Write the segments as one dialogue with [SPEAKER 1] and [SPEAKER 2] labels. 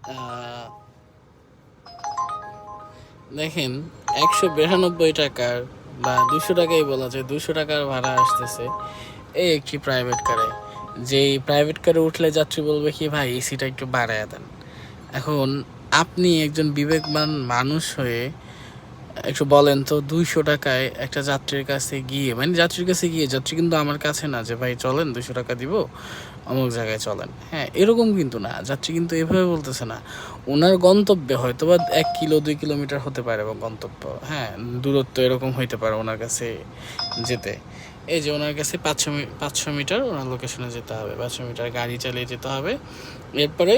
[SPEAKER 1] আহ, দেখেন 192 টাকার বা 200 টাকাই বলা যায়, 200 টাকার ভাড়া আসতেছে এই একটি প্রাইভেট কারে। যেই প্রাইভেট কারে উঠলে যাত্রী বলবে কি, ভাই এসিটা একটু বাড়ায় দেন। এখন আপনি একজন বিবেকবান মানুষ হয়ে একটু বলেন তো, 200 টাকায় একটা যাত্রীর কাছে গিয়ে, মানে যাত্রীর কাছে গিয়ে, যাত্রী কিন্তু আমার কাছে না যে ভাই চলেন 200 টাকা দিব অমুক জায়গায় চলেন, হ্যাঁ এরকম কিন্তু না। যাত্রী কিন্তু এভাবে বলতেছে না। ওনার গন্তব্যে হয়তো বা 1 কিলো 2 কিলোমিটার হতে পারে বা গন্তব্য, হ্যাঁ দূরত্ব এরকম হইতে পারে ওনার কাছে যেতে। এই যে ওনার কাছে 500 মিটার ওনার লোকেশনে যেতে হবে, 500 মিটার গাড়ি চালিয়ে যেতে হবে। এরপরে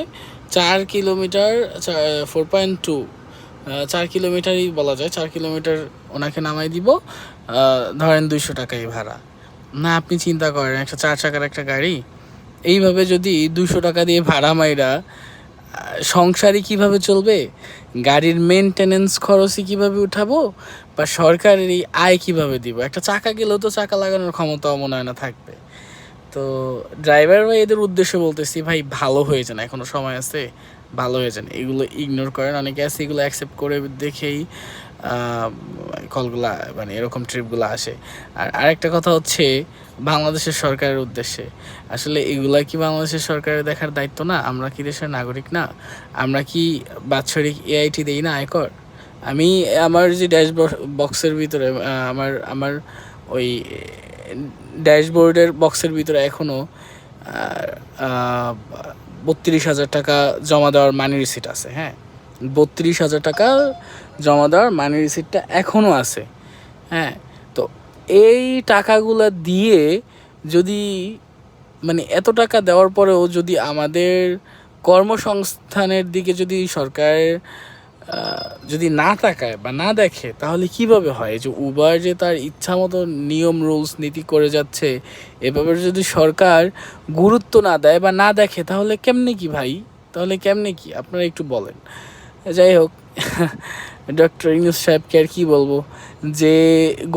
[SPEAKER 1] 4 কিলোমিটার, 4.2, 4 কিলোমিটারই বলা যায়, 4 কিলোমিটার ওনাকে নামাই দিব। ধরেন 200 টাকাই ভাড়া। না আপনি চিন্তা করেন, একটা 4 চাকার একটা গাড়ি এইভাবে যদি 200 টাকা দিয়ে ভাড়া মাইরা সংসারই কিভাবে চলবে, গাড়ির মেনটেনেন্স খরচই কিভাবে উঠাবো, বা সরকারের এই আয় কিভাবে দিব। একটা চাকা গেলেও তো চাকা লাগানোর ক্ষমতাও মনে হয় না থাকবে। তো ড্রাইভার ভাই এদের উদ্দেশ্যে বলতেছি, ভাই ভালো হয়ে যান, এখনও সময় আছে, ভালো হয়ে যান। এগুলো ইগনোর করেন, অনেকে আছে এগুলো অ্যাকসেপ্ট করে দেখেই কলগুলা মানে এরকম ট্রিপগুলো আসে। আর আরেকটা কথা হচ্ছে বাংলাদেশের সরকারের উদ্দেশ্যে, আসলে এগুলা কি বাংলাদেশের সরকারের দেখার দায়িত্ব না? আমরা কি দেশের নাগরিক না? আমরা কি বাৎসরিক এআইটি দেই না, আয়কর? আমি আমার যে বক্সের ভিতরে আমার আমার ওই ড্যাশবোর্ডের বক্সের ভিতরে এখনও 32,000 টাকা জমা দেওয়ার মানি রিসিট আছে। হ্যাঁ, 32,000 টাকা জমা দেওয়ার মানি রিসিটটা এখনও আছে। হ্যাঁ, তো এই টাকাগুলো দিয়ে যদি, মানে এত টাকা দেওয়ার পরেও যদি আমাদের কর্মসংস্থানের দিকে যদি সরকার যদি না তাকায় বা না দেখে, তাহলে কিভাবে হয়? যে উবার যে তার ইচ্ছা মতো নিয়ম রুলস নীতি করে যাচ্ছে, এভাবে যদি সরকার গুরুত্ব না দেয় বা না দেখে, তাহলে কেমনে কি ভাই? তাহলে কেমনে কি আপনারা একটু বলেন। যাই হোক, ডক্টর ইউনূস সাহেবকে আর কী বলবো, যে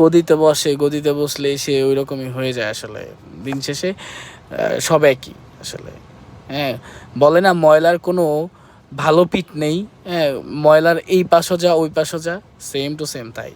[SPEAKER 1] গদিতে বসে, গদিতে বসলে সে ওই রকমই হয়ে যায়। আসলে দিন শেষে সব একই আসলে। হ্যাঁ, বলে না ময়লার কোনো ভালো পিঠ নেই, হ্যাঁ ময়লার এই পাশও যা ওই পাশও যা, সেম টু সেম তাই।